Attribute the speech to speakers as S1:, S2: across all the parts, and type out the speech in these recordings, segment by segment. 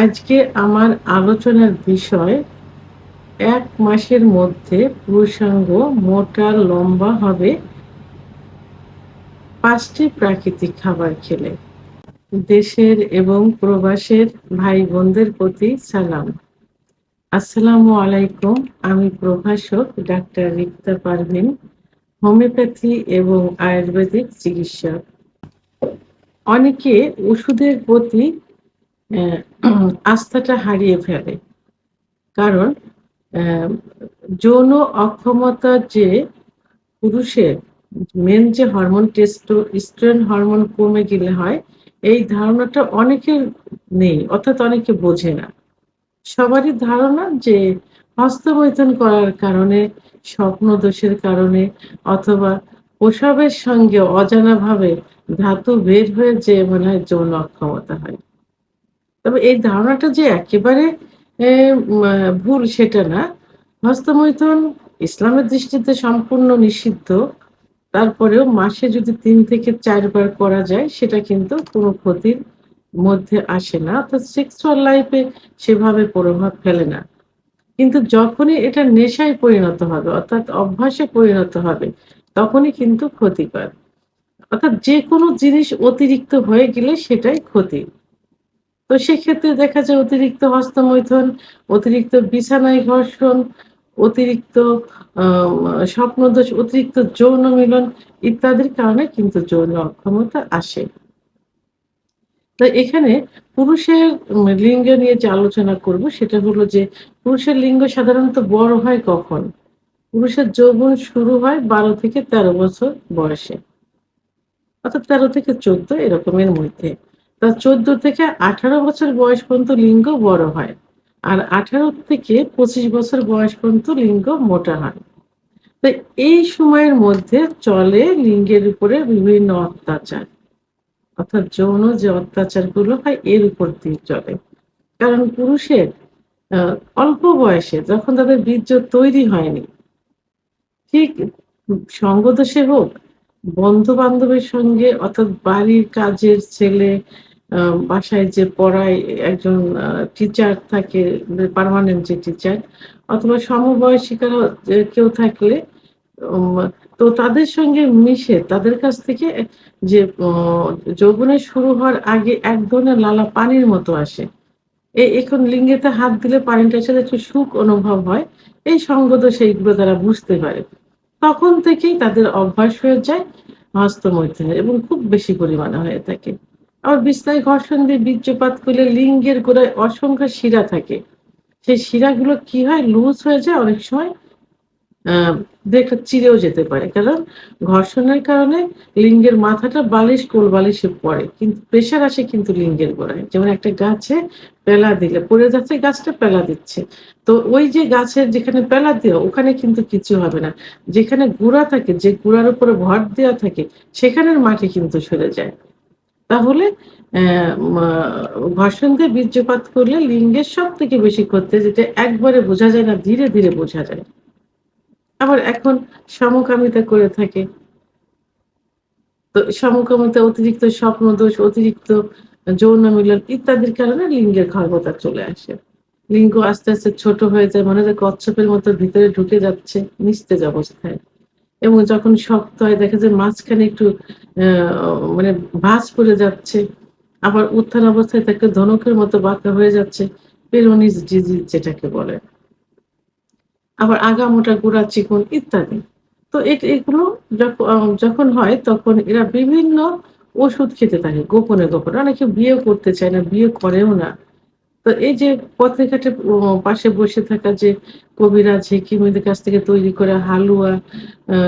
S1: আজকে আমার আলোচনার বিষয় ১ মাসের মধ্যে পুরুষাঙ্গ মোটা লম্বা হবে ৫ টি প্রাকৃতিক খাবার খেলে। দেশের এবং প্রবাসের ভাই-বোনদের প্রতি সালাম। আসসালামু আলাইকুম। আমি প্রভাষক ডাক্তার রিক্তা পারভীন, হোমিওপ্যাথি এবং আয়ুর্বেদিক চিকিৎসক। অনেকে ওষুধের প্রতি অ্যা আস্থাটা হারিয়ে ফেলে। কারণ অ্যা যৌন অক্ষমতার যে পুরুষের মেন যে হরমোন টেস্টোস্টেরন হরমোন কমে গেলে হয়, এই ধারণাটা অনেকের নেই, অর্থাৎ অনেকে বোঝে না। সবারই ধারণা যে হস্তমৈথুন করার কারণে, স্বপ্নদোষের কারণে অথবা প্রসবের সঙ্গে অজানাভাবে ধাতু বের হয়ে যেয়ে মনে হয় যৌন অক্ষমতা হয়। তবে এই ধারণাটা যে একেবারে এ মা ভুল সেটা না। হস্তমৈথুন ইসলামের দৃষ্টিতে সম্পূর্ণ নিষিদ্ধ। তারপরেও মাসে যদি ৩ থেকে ৪ বার করা যায় সেটা কিন্তু কোনো ক্ষতির মধ্যে আসে না। অর্থাৎ সেক্সুয়াল লাইফ এ সেভাবে প্রভাব ফেলে না। কিন্তু যখনই এটা নেশায় পরিণত হবে অর্থাৎ অভ্যাসে পরিণত হবে তখনই কিন্তু ক্ষতিকর। অর্থাৎ যেকোনো জিনিস অতিরিক্ত হয়ে গেলে সেটাই ক্ষতি। তো সেক্ষেত্রে দেখা যায় অতিরিক্ত হস্তমৈথুন, অতিরিক্ত বিছানায় ঘর্ষণ, অতিরিক্ত আ স্বপ্নদোষ, অতিরিক্ত যৌন মিলন ইত্যাদির কারণে কিন্তু যৌন অক্ষমতা আসে। তো এখানে পুরুষের লিঙ্গ নিয়ে যে আলোচনা করব সেটা হলো যে পুরুষের লিঙ্গ সাধারণত বড় হয় কখন? পুরুষের যৌবন শুরু হয় ১২ থেকে ১৩ বছর বয়সে। অর্থাৎ ১৩ থেকে ১৪ এরকমের মধ্যে। তা ১৪ থেকে ১৮ বছর বয়স পর্যন্ত লিঙ্গ বড় হয়। আর ১৮ থেকে ২৫ বছর বয়স পর্যন্ত লিঙ্গ মোটা হয়। তো এই সময়ের মধ্যে চলে লিঙ্গের উপরে বিভিন্ন অত্যাচার। অর্থাৎ যৌন যে অত্যাচারগুলো হয় এর উপর দিয়ে চলে। কারণ পুরুষের আ অল্প বয়সে যখন তাদের বীর্য তৈরি হয়নি ঠিক সঙ্গদোষে হোক, বন্ধু-বান্ধবের সঙ্গে অর্থাৎ বাড়ির কাজের ছেলে, আ বাসায় যে পড়ায় একজন টিচার থাকে, পার্মানেন্ট যে টিচার অথবা সমবয়সিকারা যে কেউ থাকলে উম তো তাদের সঙ্গে মিশে তাদের কাছ থেকে যে যৌবনের শুরু হওয়ার আগে এক ধরনের লালা পানির মতো আসে। এখন লিঙ্গেতে হাত দিলে পানিটার সাথে একটু সুখ অনুভব হয়। এই সঙ্গদোষ এইগুলো তারা বুঝতে পারে। তখন থেকেই তাদের অভ্যাস হয়ে যায় হস্তমৈথুনের এবং খুব বেশি পরিমাণে হয়ে থাকে। আবার বিছনায় ঘর্ষণ দিয়ে বীর্যপাত করলে লিঙ্গের গোড়ায় অসংখ্য শিরা থাকে। সেই শিরাগুলো কি হয়? লুজ হয়ে যায় অনেক সময় আ ২-১ টা চিরেও যেতে পারে। কারণ ঘর্ষণের কারণে লিঙ্গের মাথাটা বালিশ, কোল বালিশে পড়ে। কিন্তু প্রেশার আসে কিন্তু লিঙ্গের গোড়ায়। যেমন একটা গাছে পেলা দিলে পড়ে যাচ্ছে গাছটা পেলা দিচ্ছে। তো ওই যে গাছের যেখানে পেলা দেওয়া ওখানে কিন্তু কিছু হবে না। যেখানে গুড়া থাকে, যে গুড়ার উপরে ভর দেওয়া থাকে সেখানের মাটি কিন্তু সরে যায়। তাহলে অ্যা মা ঘর্ষণ দিয়ে বীর্যপাত করলে লিঙ্গের সবথেকে বেশি ক্ষতি হয় যেটা একবারে বোঝা যায় না, ধীরে, ধীরে বোঝা যায়। আবার এখন সমকামিতা করে থাকে। তো সমকামিতা অতিরিক্ত স্বপ্নদোষ, অতিরিক্ত যৌন মিলন ইত্যাদির কারণে লিঙ্গের ক্ষমতা চলে আসে। লিঙ্গ আস্তে, আস্তে ছোট হয়ে যায়। মনে হয় কচ্ছপের মতো ভিতরে ঢুকে যাচ্ছে নিস্তেজ অবস্থায়। এবং যখন শক্ত হয় দেখা যায় মাঝখানে একটু অ্যা মানে ভাঁজ পড়ে যাচ্ছে। আবার উত্থান অবস্থায় থাকে ধনুকের মতো বাঁকা হয়ে যাচ্ছে। পেরোনিস ডিজিজ যেটাকে বলে। আবার আগামোটা, গোড়া চিকন ইত্যাদি। তো এগুলো যখন হয় তখন এরা বিভিন্ন ওষুধ খেতে থাকে গোপনে, গোপনে। অনেকে বিয়েও করতে চায় না, বিয়ে করেও না। তো এই যে পথে ঘাটে পাশে বসে থাকা যে কবিরাজ, হেকিমদের কাছ থেকে তৈরি করা হালুয়া, আ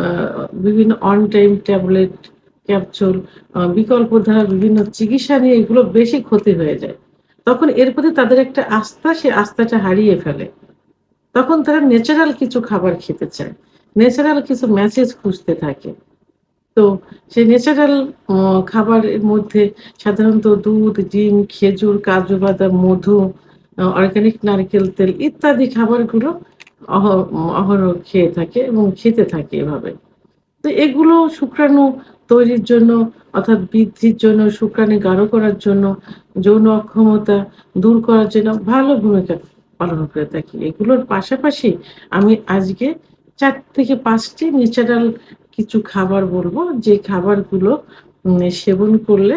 S1: আ বিভিন্ন অন টাইম ট্যাবলেট, ক্যাপসুল, বিকল্প ধারা বিভিন্ন চিকিৎসা নিয়ে এগুলো বেশি ক্ষতি হয়ে যায়। তখন এর প্রতি তাদের একটা আস্থা, সে আস্থাটা হারিয়ে ফেলে। তখন তারা ন্যাচারাল কিছু খাবার খেতে চায়। ন্যাচারাল কিছু মেসেজ খুঁজতে থাকে। তো সেই ন্যাচারাল অ খাবারের মধ্যে সাধারণত দুধ, ডিম, খেজুর, কাজু বাদাম, মধু, অর্গানিক নারকেল তেল ইত্যাদি খাবারগুলো অহরহ খেয়ে থাকে এবং খেতে থাকে এভাবে। তো এগুলো শুক্রাণু তৈরির জন্য অর্থাৎ বৃদ্ধির জন্য, শুক্রাণু গাঢ় করার জন্য, যৌন অক্ষমতা দূর করার জন্য ভালো ভূমিকা পালন করে থাকি। এগুলোর পাশাপাশি আমি আজকে ৪ থেকে ৫ টি ন্যাচারাল কিছু খাবার বলবো, যে খাবারগুলো সেবন করলে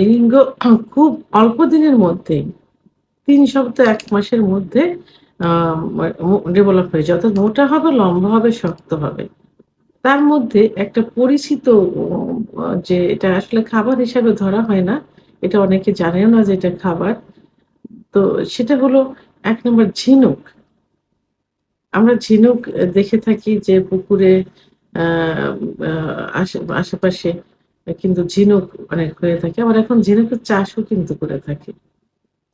S1: লিঙ্গ খুব অল্প দিনের মধ্যেই ৩ সপ্তাহ ১ মাসের মধ্যে আ ডেভেলপ হয়ে যায়। অর্থাৎ মোটা হবে, লম্বা হবে, শক্ত হবে। তার মধ্যে একটা পরিচিত যে এটা আসলে খাবার হিসাবে ধরা হয় না। এটা অনেকে জানেও না যে এটা খাবার। তো সেটা হলো ১ নম্বর ঝিনুক। আমরা ঝিনুক দেখে থাকি যে পুকুরে আ আ আশেপাশে কিন্তু ঝিনুক অনেক হয়ে থাকে। আবার এখন ঝিনুকের চাষও কিন্তু করে থাকে।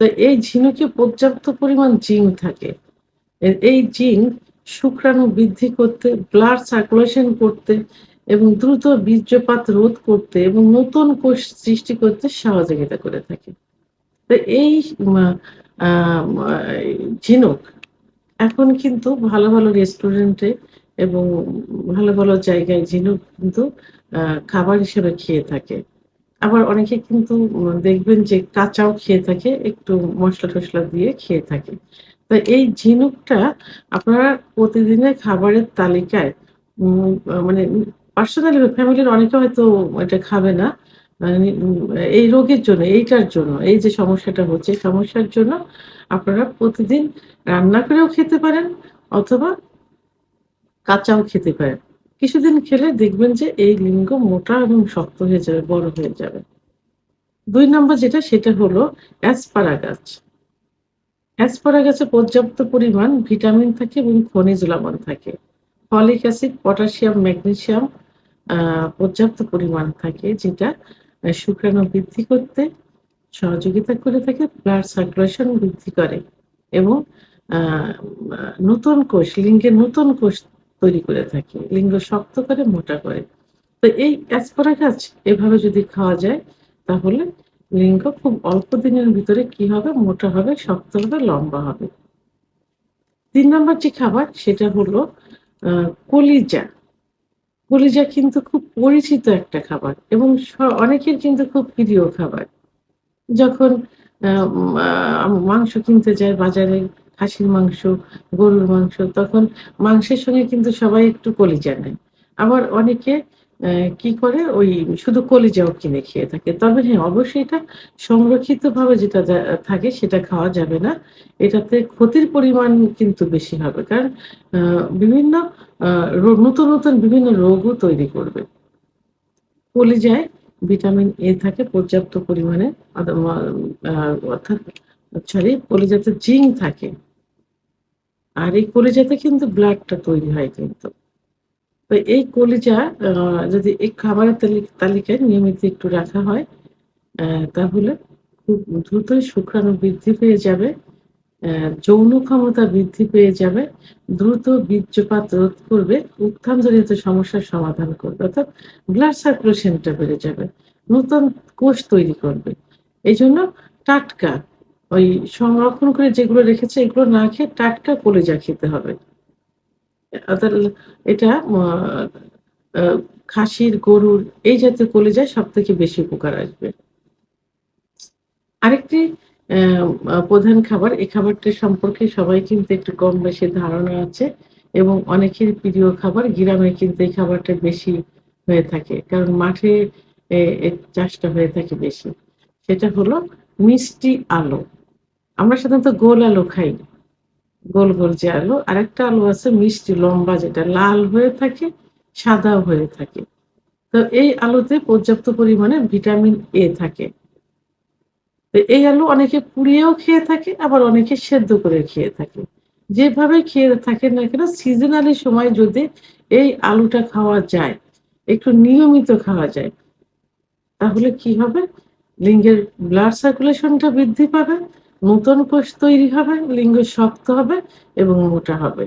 S1: তো এই ঝিনুকে পর্যাপ্ত পরিমাণ জিঙ্ক থাকে। এই জিঙ্ক শুক্রাণু বৃদ্ধি করতে, ব্লাড সার্কুলেশন করতে এবং দ্রুত বীর্যপাত রোধ করতে এবং নতুন কোষ সৃষ্টি করতে সহযোগিতা করে থাকে। তো এই মা আ মা ঝিনুক এখন কিন্তু ভালো, ভালো রেস্টুরেন্টে এবং ভালো, ভালো জায়গায় ঝিনুক কিন্তু আ খাবার হিসেবে খেয়ে থাকে। আবার অনেকে কিন্তু দেখবেন যে কাঁচাও খেয়ে থাকে, একটু মসলা-টসলা দিয়ে খেয়ে থাকে। তো এই ঝিনুকটা আপনারা প্রতিদিনের খাবারের তালিকায় মানে পার্সোনালি ফ্যামিলির অনেকে হয়তো এটা খাবে না। মানে এই রোগের জন্য, এইটার জন্য, এই যে সমস্যাটা হচ্ছে, এই সমস্যার জন্য আপনারা প্রতিদিন রান্না করেও খেতে পারেন অথবা কাঁচাও খেতে পারেন। কিছুদিন খেলে দেখবেন যে এই লিঙ্গ মোটা এবং শক্ত হয়ে যাবে, বড় হয়ে যাবে। ২ নম্বর যেটা সেটা হলো অ্যাসপারাগাস। অ্যাসপারাগাসে পর্যাপ্ত পরিমাণ ভিটামিন থাকে এবং খনিজ লবণ থাকে। ফলিক অ্যাসিড, পটাশিয়াম, ম্যাগনেসিয়াম আ পর্যাপ্ত পরিমাণ থাকে, যেটা শুক্রাণু বৃদ্ধি করতে সহযোগিতা করে থাকে, ব্লাড সার্কুলেশন বৃদ্ধি করে এবং আ আ নতুন কোষ, লিঙ্গের নতুন কোষ তৈরি করে থাকে। লিঙ্গ শক্ত করে, মোটা করে। তো এই অ্যাসপারাগাস এভাবে যদি খাওয়া যায় তাহলে লিঙ্গ খুব অল্প দিনের ভিতরে কি হবে? মোটা হবে, শক্ত হবে, লম্বা হবে। ৩ নম্বর যে খাবার সেটা হলো আ কলিজা। কলিজা কিন্তু খুব পরিচিত একটা খাবার এবং অনেকের কিন্তু খুব প্রিয় খাবার। যখন আ মাংস কিনতে যায় বাজারে, খাসির মাংস, গরুর মাংস, তখন মাংসের সঙ্গে কিন্তু সবাই একটু কলিজা নেয়। আবার অনেকে কি করে ওই শুধু কলিজাও কিনে খেয়ে থাকে। তবে হ্যাঁ, অবশ্যই এটা সংরক্ষিতভাবে যেটা থাকে সেটা খাওয়া যাবে না। এটাতে ক্ষতির পরিমাণ কিন্তু বেশি হবে। কারণ আ বিভিন্ন আ নতুন, নতুন বিভিন্ন রোগও তৈরি করবে। কলিজায় ভিটামিন এ থাকে পর্যাপ্ত পরিমাণে। অথবা আ অর্থাৎ কলিজাতে জিঙ্ক থাকে। আর এই কলিজাতে কিন্তু ব্লাডটা তৈরি হয় কিন্তু। তো এই কলিজা আ যদি এই খাবারের তালিকায় নিয়মিত একটু রাখা হয়, তাহলে খুব দ্রুতই শুক্রাণু বৃদ্ধি পেয়ে যাবে। যৌন ক্ষমতা বৃদ্ধি পেয়ে যাবে, দ্রুত বীর্যপাত রোধ করবে, উত্থানজনিত সমস্যার সমাধান করবে। অর্থাৎ ব্লাড সার্কুলেশনটা বেড়ে যাবে। নতুন কোষ তৈরি করবে। এজন্য টাটকা ওই সংরক্ষণ করে যেগুলো রেখেছে এগুলো না খেয়ে টাটকা কলিজা খেতে হবে। অর্থাৎ এটা আ খাসির, গরুর এই জাতীয় কলিজায় সবথেকে বেশি উপকার আসবে। আরেকটি অ্যা প্রধান খাবার, এই খাবারটি সম্পর্কে সবাই কিন্তু একটু কম বেশি ধারণা আছে এবং অনেকের প্রিয় খাবার। গ্রামে কিন্তু এই খাবারটা বেশি হয়ে থাকে। কারণ মাঠে এর চাষটা হয়ে থাকে বেশি। সেটা হলো মিষ্টি আলু। আমরা সাধারণত গোল আলু খাই। গোল, গোল যে আলু। আরেকটা আলু আছে মিষ্টি লম্বা, যেটা লাল হয়ে থাকে, সাদাও হয়ে থাকে। তো এই আলুতে পর্যাপ্ত পরিমাণে ভিটামিন এ থাকে। তো এই আলু অনেকে পুড়িয়েও খেয়ে থাকে, আবার অনেকে সেদ্ধ করে খেয়ে থাকে। যেভাবে খেয়ে থাকেন না কেন, সিজনালি সময় যদি এই আলুটা খাওয়া যায়, একটু নিয়মিত খাওয়া যায়, তাহলে কি হবে? লিঙ্গের ব্লাড সার্কুলেশনটা বৃদ্ধি পাবে, নতুন কোষ তৈরি হবে, লিঙ্গ শক্ত হবে এবং মোটা হবে।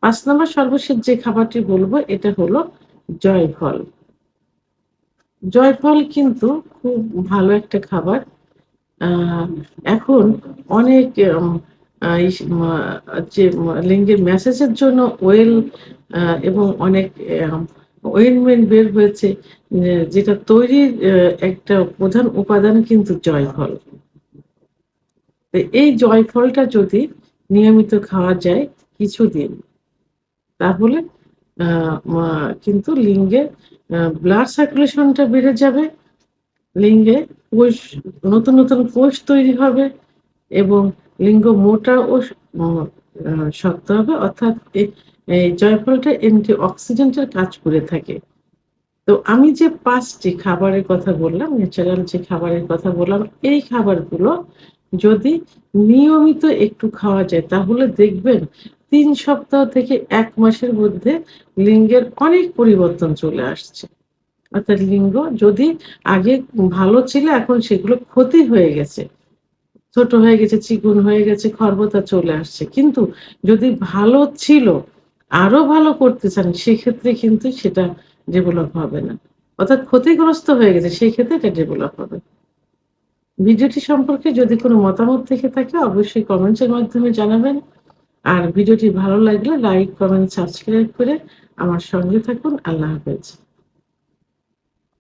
S1: ৫ নম্বর সর্বশেষ যে খাবারটি বলব এটা হলো জয়ফল। জয়ফল কিন্তু খুব ভালো একটা খাবার। আ এখন অনেক এম আ ইস মা যে লিঙ্গের মেসেজের জন্য ওয়েল এবং অনেক অয়েনমেন্ট বের হয়েছে, যেটা তৈরির একটা প্রধান উপাদান কিন্তু জয়ফল। তো এই জয়ফলটা যদি নিয়মিত খাওয়া যায় কিছুদিন, তাহলে কিন্তু লিঙ্গের ব্লাড সার্কুলেশনটা বেড়ে যাবে, লিঙ্গে কোষ, নতুন নতুন কোষ তৈরি হবে এবং লিঙ্গ মোটা ও শক্ত হবে। অর্থাৎ এই জয়ফলটা অ্যান্টিঅক্সিডেন্টের কাজ করে থাকে। তো আমি যে ৫ টি খাবারের কথা বললাম, ন্যাচারাল যে খাবারের কথা বললাম, এই খাবারগুলো যদি নিয়মিত একটু খাওয়া যায় তাহলে দেখবেন ৩ সপ্তাহ থেকে ১ মাসের মধ্যে লিঙ্গের অনেক পরিবর্তন চলে আসছে। অর্থাৎ লিঙ্গ যদি আগে ভালো ছিল, এখন সেগুলো ক্ষতি হয়ে গেছে। ছোট হয়ে গেছে, চিকন হয়ে গেছে, খর্বতা চলে আসছে। কিন্তু যদি ভালো ছিল, আরো ভালো করতে চান, সেক্ষেত্রে কিন্তু সেটা ডেভেলপ হবে না। অর্থাৎ ক্ষতিগ্রস্ত হয়ে গেছে, সেক্ষেত্রে এটা ডেভেলপ হবে। ভিডিওটি সম্পর্কে যদি কোনো মতামত থেকে থাকে অবশ্যই কমেন্টস এর মাধ্যমে জানাবেন। আর ভিডিওটি ভালো লাগলে লাইক, কমেন্ট, সাবস্ক্রাইব করে আমার সঙ্গে থাকুন। আল্লাহ হাফেজ।